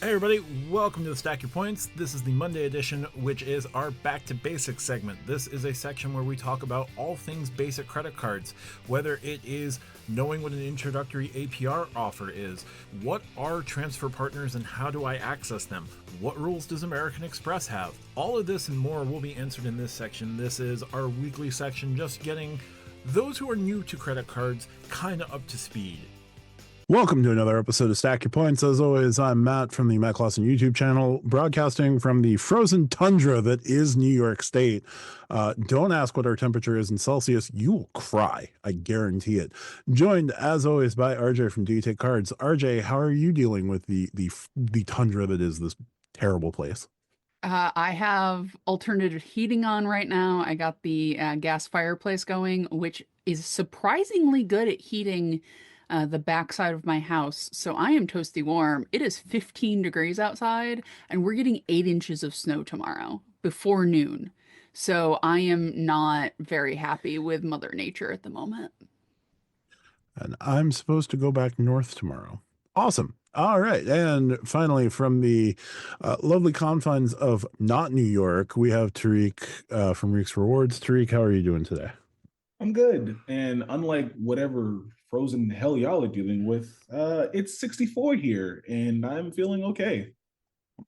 Hey everybody, welcome to the Stack Your Points. This is the Monday edition, which is our Back to Basics segment. This is a section where we talk about all things basic credit cards, whether it is knowing what an introductory APR offer is, what are transfer partners and how do I access them, what rules does American Express have. All of this and more will be answered in this section. This is our weekly section, just getting those who are new to credit cards kind of up to speed. Welcome to another episode of Stack Your Points. As always, I'm Matt from the Matt Clausen YouTube channel, broadcasting from the frozen tundra that is New York State. Don't ask what our temperature is in Celsius. You will cry. I guarantee it. Joined, as always, by RJ from Do You Take Cards. RJ, how are you dealing with the tundra that is this terrible place? I have alternative heating on right now. I got the gas fireplace going, which is surprisingly good at heating the backside of my house. So I am toasty warm. It is 15 degrees outside, and we're getting 8 inches of snow tomorrow before noon. So I am not very happy with Mother Nature at the moment. And I'm supposed to go back north tomorrow. Awesome. All right. And finally, from the lovely confines of not New York, we have Tariq from Reek's Rewards. Tariq, how are you doing today? I'm good. And unlike whatever frozen hell y'all are dealing with, it's 64 here and I'm feeling okay.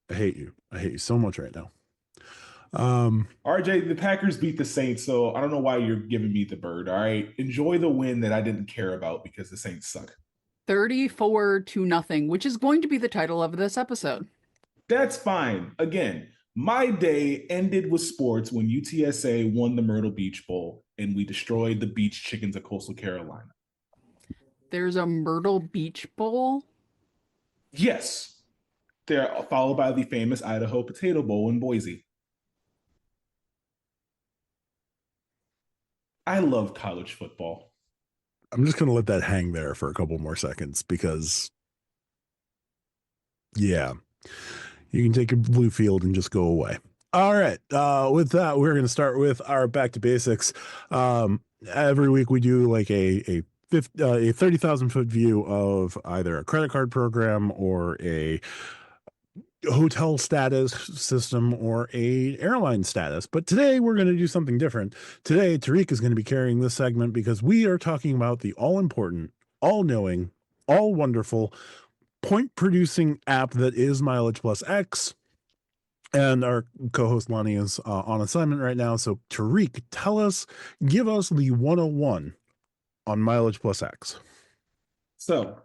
I hate you. I hate you so much right now. RJ, the Packers beat the Saints, so I don't know why you're giving me the bird. All right. Enjoy the win that I didn't care about because the Saints suck. 34-0, which is going to be the title of this episode. That's fine. Again, my day ended with sports when UTSA won the Myrtle Beach Bowl and we destroyed the beach chickens of Coastal Carolina. There's a Myrtle Beach Bowl. Yes. They're followed by the famous Idaho Potato Bowl in Boise. I love college football. I'm just going to let that hang there for a couple more seconds because, yeah, you can take a blue field and just go away. All right. With that, we're going to start with our back to basics. Every week we do like a 30,000 foot view of either a credit card program or a hotel status system or a airline status. But today we're going to do something different. Today, Tariq is going to be carrying this segment because we are talking about the all important, all knowing, all wonderful point producing app that is MileagePlus X. And our co-host Lonnie is on assignment right now. So Tariq, give us the 101 on MileagePlus X. So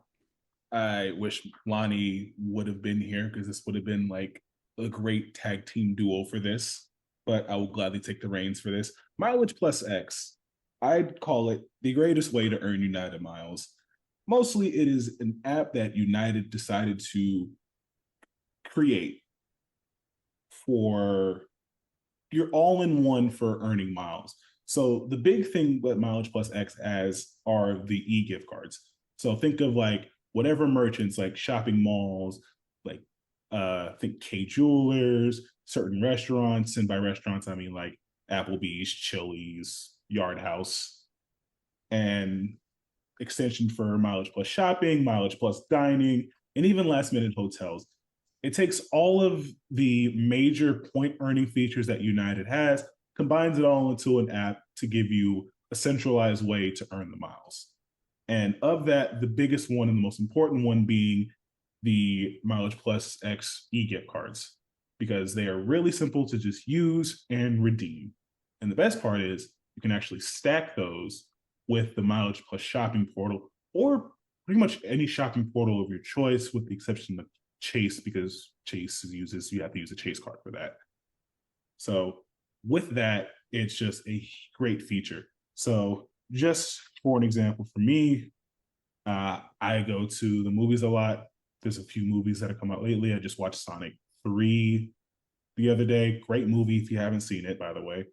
I wish Lonnie would have been here because this would have been like a great tag team duo for this, but I will gladly take the reins for this. MileagePlus X, I'd call it the greatest way to earn United miles. Mostly it is an app that United decided to create for your all-in-one for earning miles. So the big thing that MileagePlus X has are the e-gift cards. So think of like whatever merchants like shopping malls, like think K Jewelers, certain restaurants, and by restaurants I mean like Applebee's, Chili's, Yard House, and extension for Mileage Plus Shopping, Mileage Plus Dining, and even last minute hotels. It takes all of the major point earning features that United has, combines it all into an app to give you a centralized way to earn the miles. And of that, the biggest one and the most important one being the MileagePlus X e-gift cards, because they are really simple to just use and redeem. And the best part is you can actually stack those with the MileagePlus shopping portal or pretty much any shopping portal of your choice, with the exception of Chase, because Chase you have to use a Chase card for that. So with that, it's just a great feature. So just for an example, for me, I go to the movies a lot. There's a few movies that have come out lately. I just watched Sonic 3 the other day. Great movie if you haven't seen it, by the way.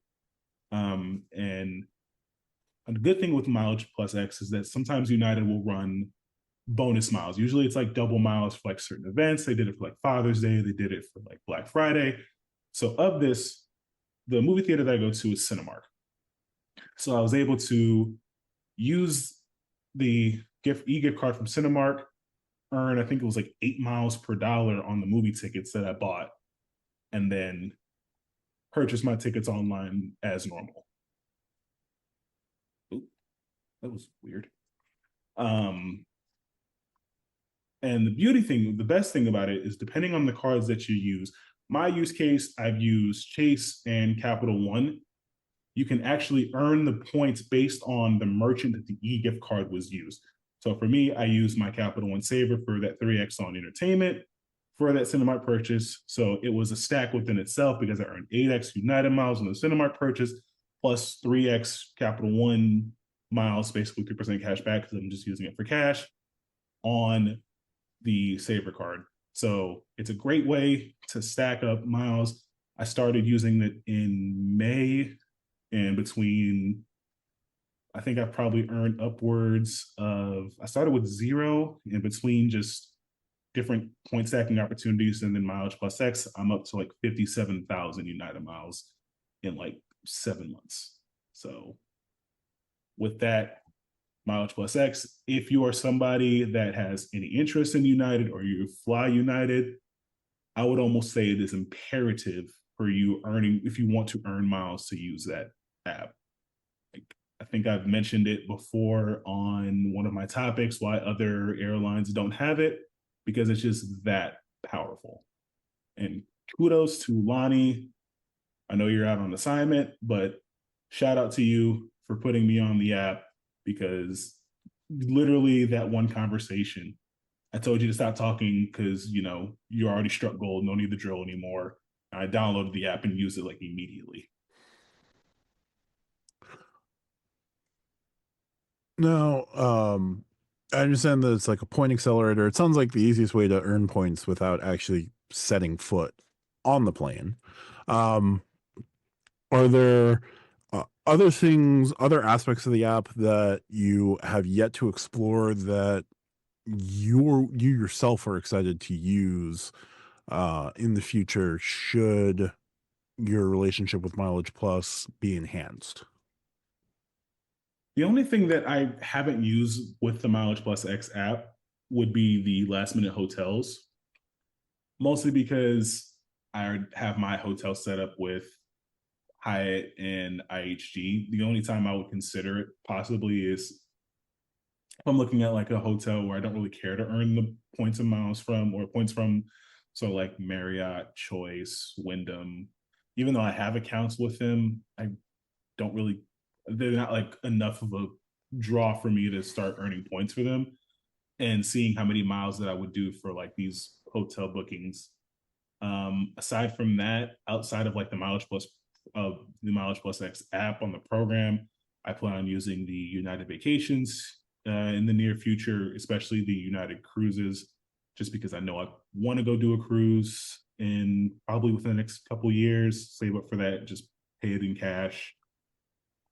And a good thing with MileagePlus X is that sometimes United will run bonus miles. Usually it's like double miles for like certain events. They did it for like Father's Day. They did it for like Black Friday. So of this, the movie theater that I go to is Cinemark. So I was able to use the e-gift card from Cinemark earn, I think it was like 8 miles per dollar on the movie tickets that I bought, and then purchase my tickets online as normal. Ooh, that was weird. And the best thing about it is depending on the cards that you use. My use case, I've used Chase and Capital One. You can actually earn the points based on the merchant that the e-gift card was used. So for me, I use my Capital One Saver for that 3X on entertainment for that Cinemark purchase. So it was a stack within itself because I earned 8X United miles on the Cinemark purchase plus 3X Capital One miles, basically 3% cash back because I'm just using it for cash on the Saver card. So it's a great way to stack up miles. I started using it in May, and between, I think I've probably earned upwards of, I started with 0, and between just different point stacking opportunities and then MileagePlus X, I'm up to like 57,000 United miles in like 7 months. So with that, MileagePlus X, if you are somebody that has any interest in United or you fly United, I would almost say it is imperative for you if you want to earn miles, to use that app. I think I've mentioned it before on one of my topics, why other airlines don't have it, because it's just that powerful. And kudos to Lonnie. I know you're out on assignment, but shout out to you for putting me on the app, because literally that one conversation, I told you to stop talking because, you already struck gold, no need to drill anymore. I downloaded the app and used it like immediately. Now, I understand that it's like a point accelerator. It sounds like the easiest way to earn points without actually setting foot on the plane. Are there other aspects of the app that you have yet to explore that you yourself are excited to use in the future, should your relationship with MileagePlus be enhanced? The only thing that I haven't used with the MileagePlus X app would be the last minute hotels, mostly because I have my hotel set up with Hyatt and IHG. The only time I would consider it possibly is if I'm looking at like a hotel where I don't really care to earn the points and miles from, or points from, so like Marriott, Choice, Wyndham. Even though I have accounts with them, they're not like enough of a draw for me to start earning points for them. And seeing how many miles that I would do for like these hotel bookings. Aside from that, outside of like the MileagePlus X app on the program, I plan on using the United Vacations in the near future, especially the United Cruises, just because I know I want to go do a cruise in probably within the next couple of years. Save up for that, just pay it in cash,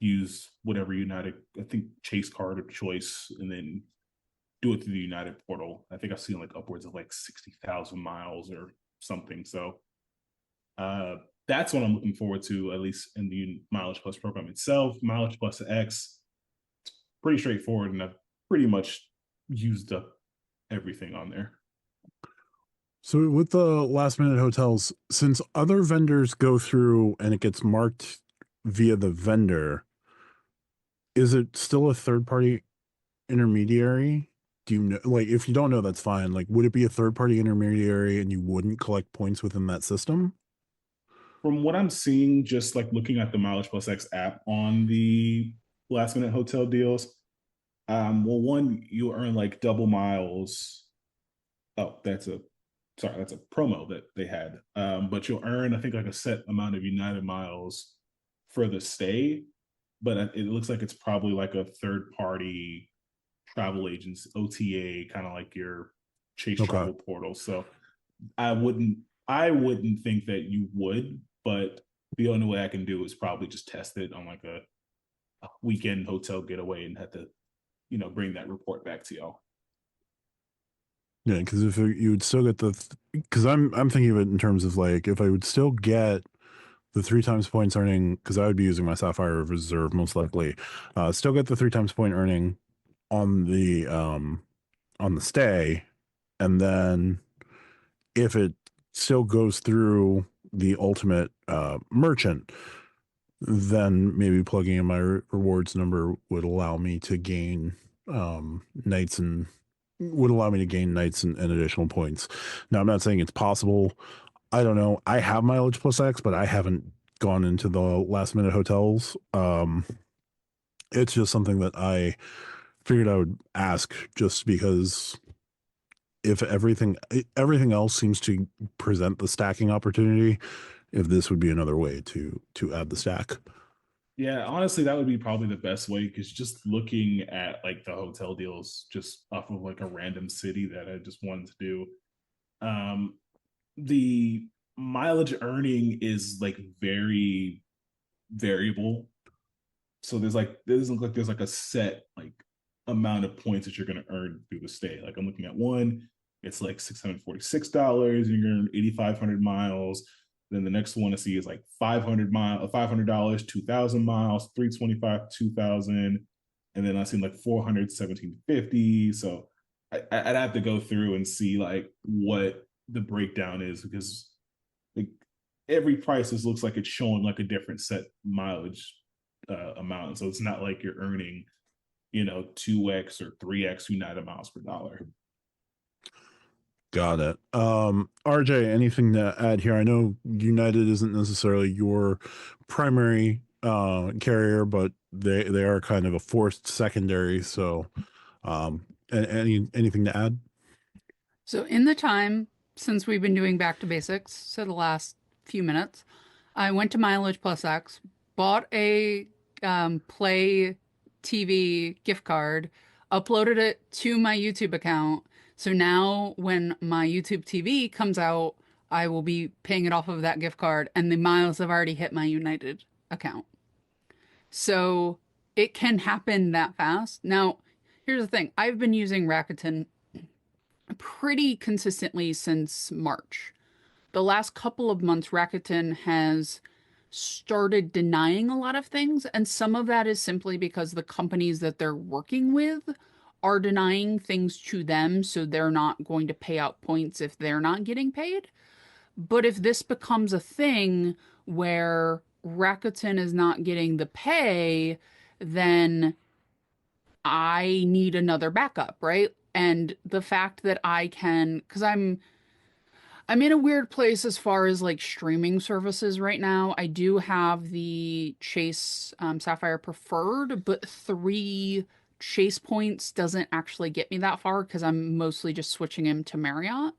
use whatever United, I think Chase card of choice, and then do it through the United portal. I think I've seen like upwards of like 60,000 miles or something. So that's what I'm looking forward to, at least in the MileagePlus program itself. MileagePlus X, it's pretty straightforward, and I've pretty much used up everything on there. So with the last minute hotels, since other vendors go through and it gets marked via the vendor, is it still a third party intermediary? Do you know, like, if you don't know, that's fine. Like, would it be a third party intermediary and you wouldn't collect points within that system? From what I'm seeing, just like looking at the MileagePlus X app on the last minute hotel deals, well, one, you earn like double miles. Oh, that's a promo that they had. But you'll earn, I think, like a set amount of United miles for the stay. But it looks like it's probably like a third party travel agents, OTA, kind of like your Chase travel portal. So I wouldn't think that you would, but the only way I can do is probably just test it on like a weekend hotel getaway and have to, bring that report back to y'all. Yeah, because if you would still get because I'm thinking of it in terms of like, if I would still get the 3 times points earning, because I would be using my Sapphire Reserve most likely, still get the 3 times point earning on the stay, and then if it still goes through the ultimate merchant, then maybe plugging in my rewards number would allow me to gain knights and additional points. Now, I'm not saying it's possible. I don't know. I have MileagePlus X, but I haven't gone into the last minute hotels. It's just something that I figured I would ask, just because if everything else seems to present the stacking opportunity, if this would be another way to add the stack. Yeah, honestly, that would be probably the best way, because just looking at like the hotel deals just off of like a random city that I just wanted to do, the mileage earning is like very variable. So there doesn't look like there's like a set like amount of points that you're going to earn through the stay. Like I'm looking at one, it's like $646, and you're going to earn 8,500 miles. Then the next one I see is like $500, 2,000 miles, 325, 2,000, and then I see like 400, 1,750. So I'd have to go through and see like what the breakdown is, because like every price looks like it's showing like a different set mileage amount. So it's not like you're earning 2x or 3x United miles per dollar. Got it. RJ, anything to add here? I know United isn't necessarily your primary carrier, but they are kind of a forced secondary. So, anything to add? So in the time since we've been doing back to basics, so the last few minutes, I went to MileagePlus X, bought a Play TV gift card, uploaded it to my YouTube account. So now when my YouTube TV comes out, I will be paying it off of that gift card, and the miles have already hit my United account. So it can happen that fast. Now, here's the thing. I've been using Rakuten pretty consistently since March. The last couple of months, Rakuten has started denying a lot of things, and some of that is simply because the companies that they're working with are denying things to them, so they're not going to pay out points if they're not getting paid. But if this becomes a thing where Rakuten is not getting the pay, then I need another backup, right? And the fact that I can, because I'm in a weird place as far as like streaming services right now. I do have the Chase Sapphire Preferred, but 3 Chase points doesn't actually get me that far because I'm mostly just switching him to Marriott.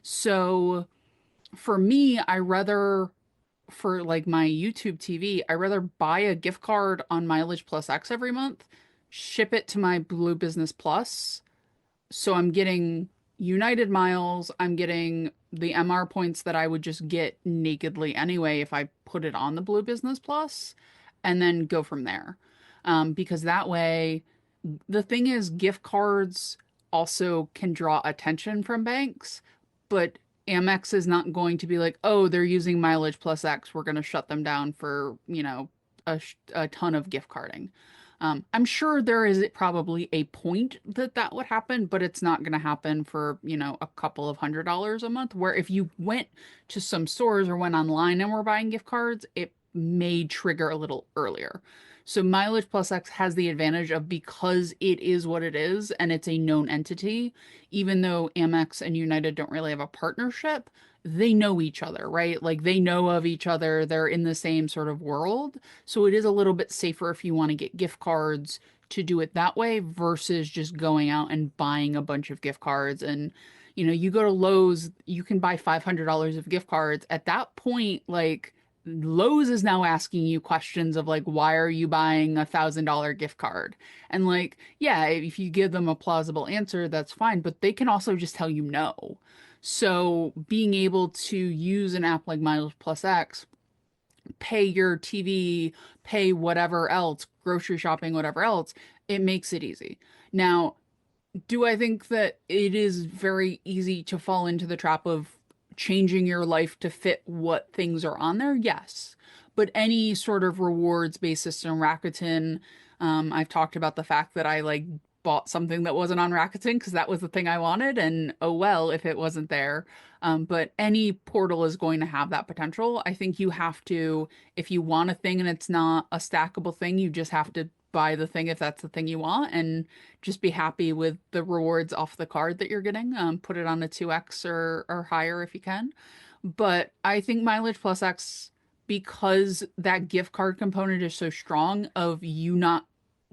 So for me, for like my YouTube TV, I rather buy a gift card on MileagePlus X every month, ship it to my Blue Business Plus, so I'm getting United miles, I'm getting the MR points that I would just get nakedly anyway if I put it on the Blue Business Plus, and then go from there. Because that way, the thing is, gift cards also can draw attention from banks, but Amex is not going to be like, oh, they're using MileagePlus X, we're going to shut them down for, a ton of gift carding. I'm sure there is probably a point that that would happen, but it's not going to happen for, a couple of $100 a month. Where if you went to some stores or went online and were buying gift cards, it may trigger a little earlier. So MileagePlus X has the advantage of, because it is what it is and it's a known entity, even though Amex and United don't really have a partnership, they know each other, right? Like they know of each other, they're in the same sort of world. So it is a little bit safer if you want to get gift cards to do it that way versus just going out and buying a bunch of gift cards. And, you go to Lowe's, you can buy $500 of gift cards. At that point, like, Lowe's is now asking you questions of like, why are you buying $1,000 gift card? And like, yeah, if you give them a plausible answer, that's fine, but they can also just tell you no. So being able to use an app like MileagePlus X, pay your TV, pay whatever else, grocery shopping, whatever else, it makes it easy. Now, do I think that it is very easy to fall into the trap of changing your life to fit what things are on there? Yes. But any sort of rewards based system, Rakuten, I've talked about the fact that I like bought something that wasn't on Rakuten because that was the thing I wanted, and oh well if it wasn't there. But any portal is going to have that potential. I think you have to, if you want a thing and it's not a stackable thing, you just have to buy the thing if that's the thing you want, and just be happy with the rewards off the card that you're getting. Put it on a 2x or higher if you can. But I think Mileage Plus X, because that gift card component is so strong of you not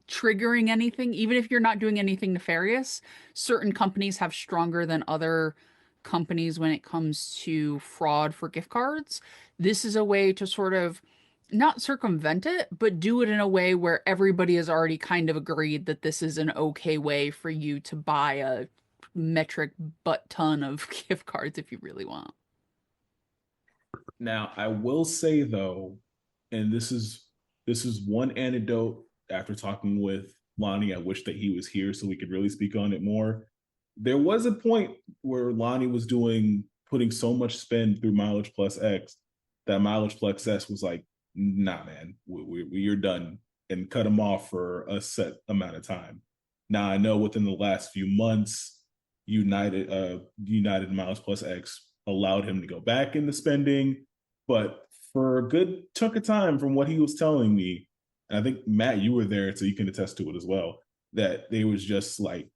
triggering anything, even if you're not doing anything nefarious, certain companies have stronger than other companies when it comes to fraud for gift cards. This is a way to sort of not circumvent it, but do it in a way where everybody has already kind of agreed that this is an okay way for you to buy a metric butt ton of gift cards if you really want. Now, I will say though, and this is one anecdote after talking with Lonnie. I wish that he was here so we could really speak on it more. There was a point where Lonnie was putting so much spend through Mileage Plus X that Mileage Plus X was like, nah, man, you're done, and cut him off for a set amount of time. Now I know within the last few months, United Mileage Plus X allowed him to go back into spending, but for a good chunk of time, from what he was telling me, and I think Matt, you were there, so you can attest to it as well, that they was just like,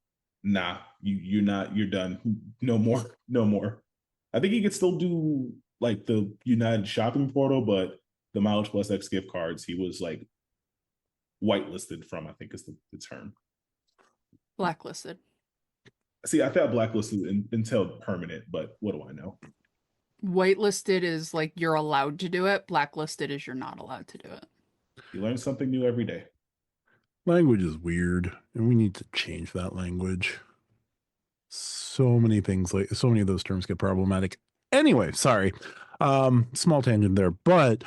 nah, you're done, no more, no more. I think he could still do like the United shopping portal, but the Mileage Plus X gift cards, he was like whitelisted from, I think is the term. Blacklisted. See, I thought blacklisted until permanent, but what do I know? Whitelisted is like you're allowed to do it. Blacklisted is you're not allowed to do it. You learn something new every day. Language is weird, and we need to change that language. So many things, like so many of those terms get problematic. Anyway, sorry. Small tangent there, but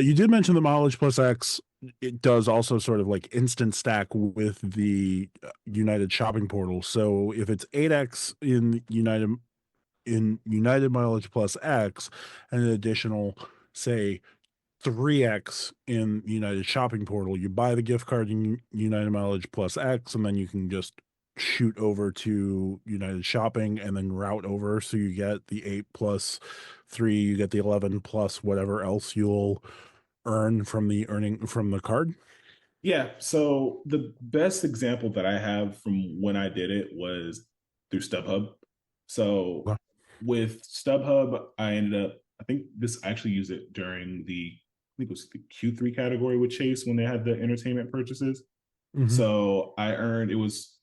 you did mention the Mileage Plus X. It does also sort of like instant stack with the United shopping portal. So if it's 8x in United Mileage Plus X, and an additional, say, 3x in United shopping portal, you buy the gift card in United Mileage Plus X, and then you can just shoot over to United shopping and then route over. So you get the 8 plus 3, you get the 11 plus whatever else you'll earn from the card. Yeah. So the best example that I have from when I did it was through StubHub. So Okay. with StubHub, I think this actually used it during I think it was the Q3 category with Chase when they had the entertainment purchases. Mhm. So I earned, it was,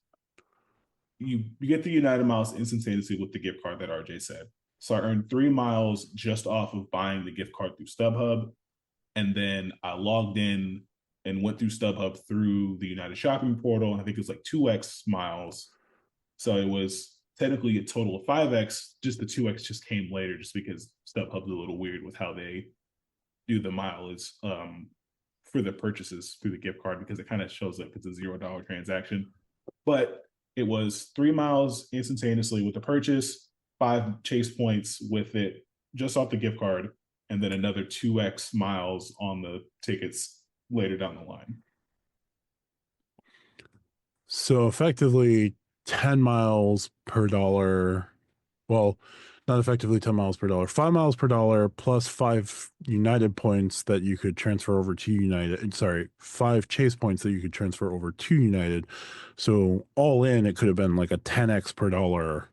you get the United miles instantaneously with the gift card that RJ said. So I earned 3 miles just off of buying the gift card through StubHub. And then I logged in and went through StubHub through the United shopping portal. And I think it was like 2x miles. So it was technically a total of 5x. Just the 2x just came later, just because StubHub's a little weird with how they do the mileage for the purchases through the gift card, because it kind of shows like it's a $0 transaction. But it was 3 miles instantaneously with the purchase, 5 Chase points with it just off the gift card, and then another 2x miles on the tickets later down the line. So effectively 10 miles per dollar. Well, not effectively 10 miles per dollar, 5 miles per dollar plus 5 United points that you could transfer over to United. Sorry, 5 Chase points that you could transfer over to United. So all in, it could have been like a 10x per dollar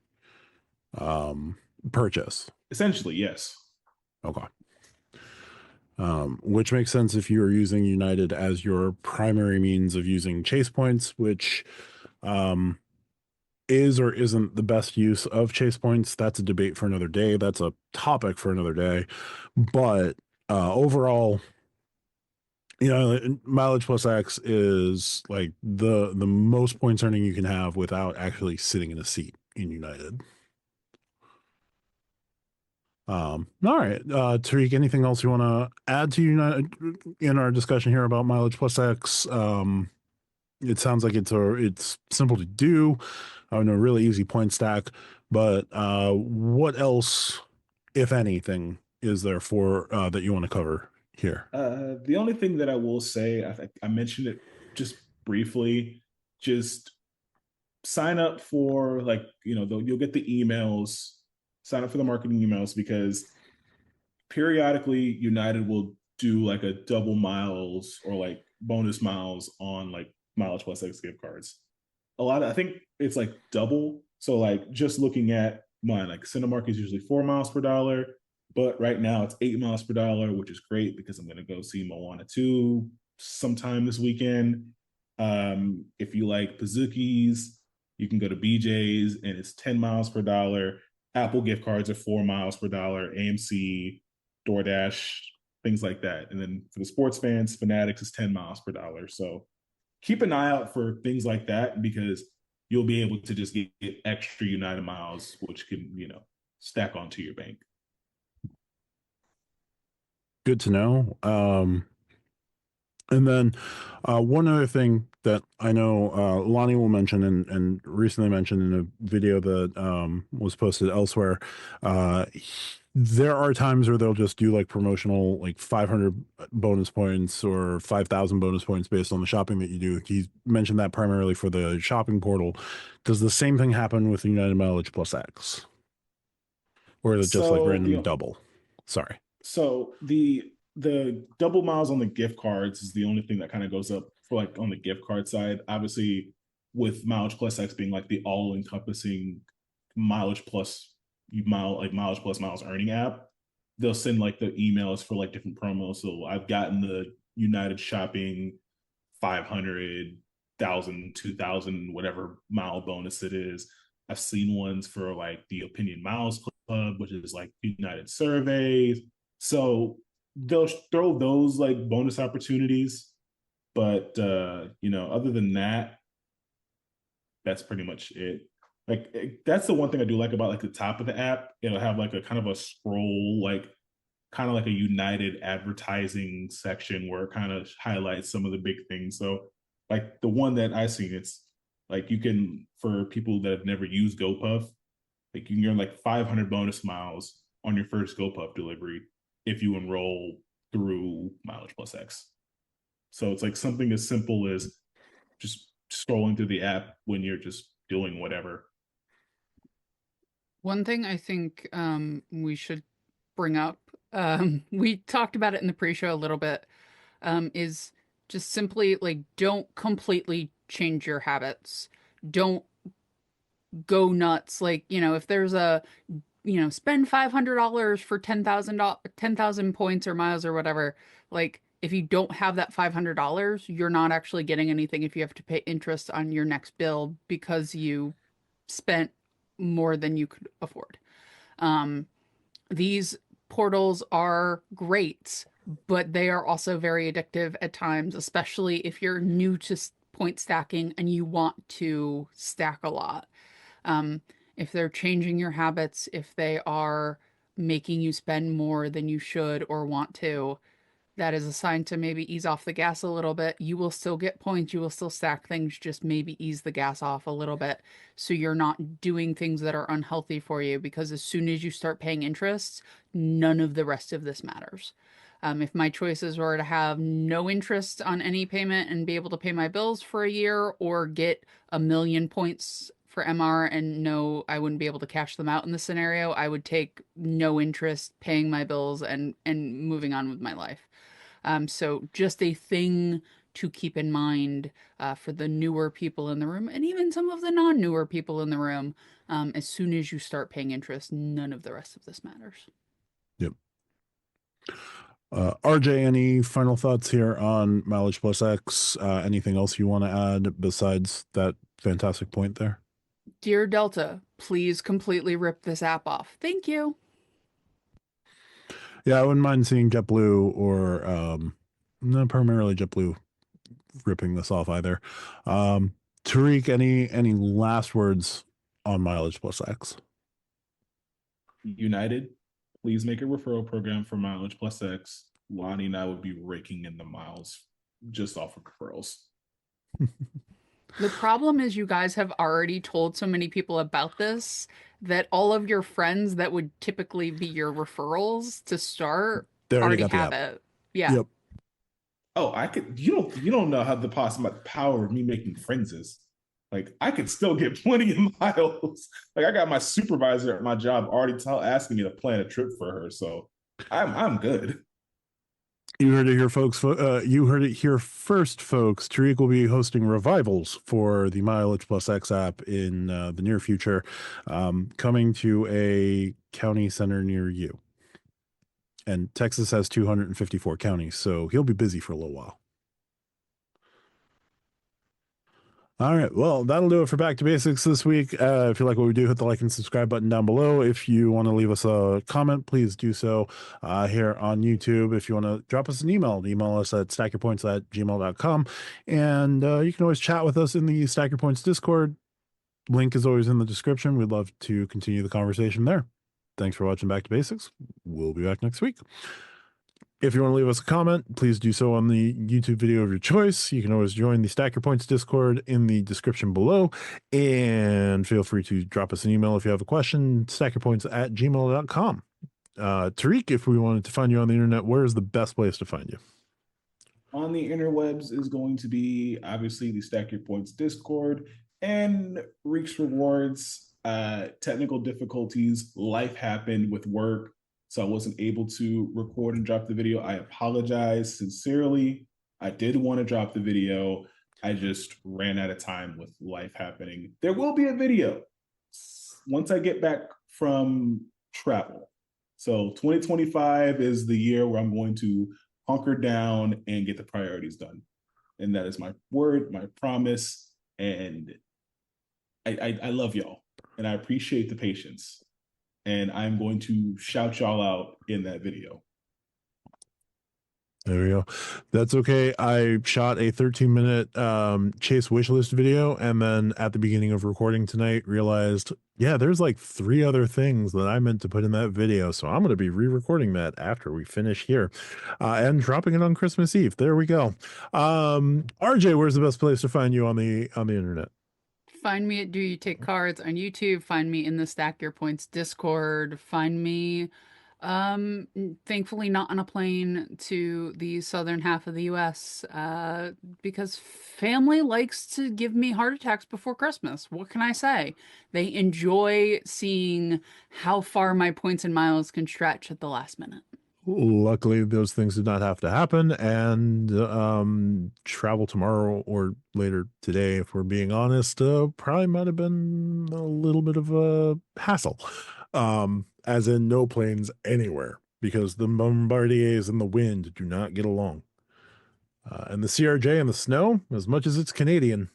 purchase. Essentially, yes. Okay. Which makes sense if you are using United as your primary means of using Chase points, which is or isn't the best use of Chase points. That's a debate for another day. That's a topic for another day. But overall, Mileage Plus X is like the most points earning you can have without actually sitting in a seat in United. All right, Tariq, anything else you want to add to United in our discussion here about Mileage Plus X? It sounds like it's simple to do, a really easy point stack, but what else, if anything, is there for that you want to cover here? The only thing that I will say, I mentioned it just briefly, just sign up for like, you'll get the emails, sign up for the marketing emails, because periodically United will do like a double miles or like bonus miles on like MileagePlus X gift cards. I think it's like double. So like just looking at mine, like Cinemark is usually 4 miles per dollar, but right now it's 8 miles per dollar, which is great because I'm going to go see Moana 2 sometime this weekend. If you like Pazookies, you can go to BJ's and it's 10 miles per dollar. Apple gift cards are 4 miles per dollar. AMC, DoorDash, things like that. And then for the sports fans, Fanatics is 10 miles per dollar. So keep an eye out for things like that, because you'll be able to just get extra United miles, which can, stack onto your bank. Good to know. And then one other thing that I know Lonnie will mention and recently mentioned in a video that was posted elsewhere, there are times where they'll just do like promotional, like 500 bonus points or 5,000 bonus points based on the shopping that you do. He mentioned that primarily for the shopping portal. Does the same thing happen with United MileagePlus X? Or is it just like random double? Sorry. So the double miles on the gift cards is the only thing that kind of goes up for like on the gift card side. Obviously, with MileagePlus X being like the all-encompassing Mileage Plus Mileage Plus Miles earning app, they'll send like the emails for like different promos. So I've gotten the United Shopping 500,000, 2,000, whatever mile bonus it is. I've seen ones for like the Opinion Miles Club, which is like United surveys. So they'll throw those like bonus opportunities, but other than that, that's pretty much it. Like that's the one thing I do like about like the top of the app. It'll have like a kind of a scroll, like kind of like a United advertising section where it kind of highlights some of the big things. So like the one that I've seen, it's like you can, for people that have never used GoPuff, like you can earn like 500 bonus miles on your first GoPuff delivery if you enroll through MileagePlus X. So it's like something as simple as just scrolling through the app when you're just doing whatever. One thing I think we should bring up, we talked about it in the pre-show a little bit, is just simply like don't completely change your habits. Don't go nuts. Like, if there's a, spend $500 for 10,000 points or miles or whatever, like if you don't have that $500, you're not actually getting anything if you have to pay interest on your next bill because you spent more than you could afford. These portals are great, but they are also very addictive at times, especially if you're new to point stacking and you want to stack a lot. If they're changing your habits, if they are making you spend more than you should or want to, that is a sign to maybe ease off the gas a little bit. You will still get points, you will still stack things, just maybe ease the gas off a little bit so you're not doing things that are unhealthy for you, because as soon as you start paying interest, none of the rest of this matters. If my choices were to have no interest on any payment and be able to pay my bills for a year, or get 1,000,000 points for MR and no, I wouldn't be able to cash them out in this scenario, I would take no interest, paying my bills and moving on with my life. So just a thing to keep in mind for the newer people in the room, and even some of the non-newer people in the room. As soon as you start paying interest, none of the rest of this matters. Yep. RJ, any final thoughts here on MileagePlus X? Anything else you want to add besides that fantastic point there? Dear Delta, please completely rip this app off. Thank you. Yeah, I wouldn't mind seeing JetBlue or no, primarily JetBlue ripping this off either. Tariq, any last words on MileagePlus X? United, please make a referral program for MileagePlus X. Lonnie and I would be raking in the miles just off of referrals. The problem is you guys have already told so many people about this that all of your friends that would typically be your referrals to start They already have it. Yeah. Yep. Oh, I could. You don't know how the power of me making friends is. Like I could still get plenty of miles. Like I got my supervisor at my job already asking me to plan a trip for her. So I'm good. You heard it here, folks. You heard it here first, folks. Tariq will be hosting revivals for the MileagePlus X app in the near future, coming to a county center near you. And Texas has 254 counties, so he'll be busy for a little while. All right. Well, that'll do it for Back to Basics this week. If you like what we do, hit the like and subscribe button down below. If you want to leave us a comment, please do so here on YouTube. If you want to drop us an email us at stackyourpoints@gmail.com. And you can always chat with us in the Stack Your Points Discord. Link is always in the description. We'd love to continue the conversation there. Thanks for watching Back to Basics. We'll be back next week. If you want to leave us a comment, please do so on the YouTube video of your choice. You can always join the Stack Your Points Discord in the description below. And feel free to drop us an email if you have a question, stackyourpoints@gmail.com. Tariq, if we wanted to find you on the internet, where is the best place to find you? On the interwebs is going to be obviously the Stack Your Points Discord and Reeks Rewards. Technical difficulties, life happened with work, so I wasn't able to record and drop the video. I apologize sincerely. I did want to drop the video. I just ran out of time with life happening. There will be a video once I get back from travel. So 2025 is the year where I'm going to hunker down and get the priorities done. And that is my word, my promise. And I love y'all. And I appreciate the patience. And I'm going to shout y'all out in that video. There we go. That's okay. I shot a 13-minute Chase wishlist video, and then at the beginning of recording tonight realized, yeah, there's like 3 other things that I meant to put in that video. So I'm going to be re-recording that after we finish here and dropping it on Christmas Eve. There we go. RJ, where's the best place to find you on the internet? Find me at Do You Take Cards on YouTube. Find me in the Stack Your Points Discord. Find me, thankfully not on a plane to the southern half of the US, because family likes to give me heart attacks before Christmas. What can I say? They enjoy seeing how far my points and miles can stretch at the last minute. Luckily, those things did not have to happen, and travel tomorrow or later today, if we're being honest, probably might have been a little bit of a hassle, as in no planes anywhere, because the Bombardiers and the wind do not get along. And the CRJ and the snow, as much as it's Canadian,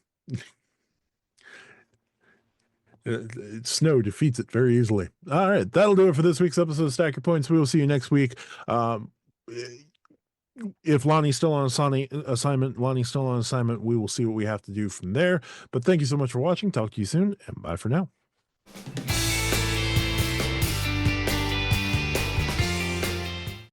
snow defeats it very easily. All right, that'll do it for this week's episode of Stack Your Points. We will see you next week. If Lonnie's still on assignment, we will see what we have to do from there. But thank you so much for watching. Talk to you soon, and bye for now.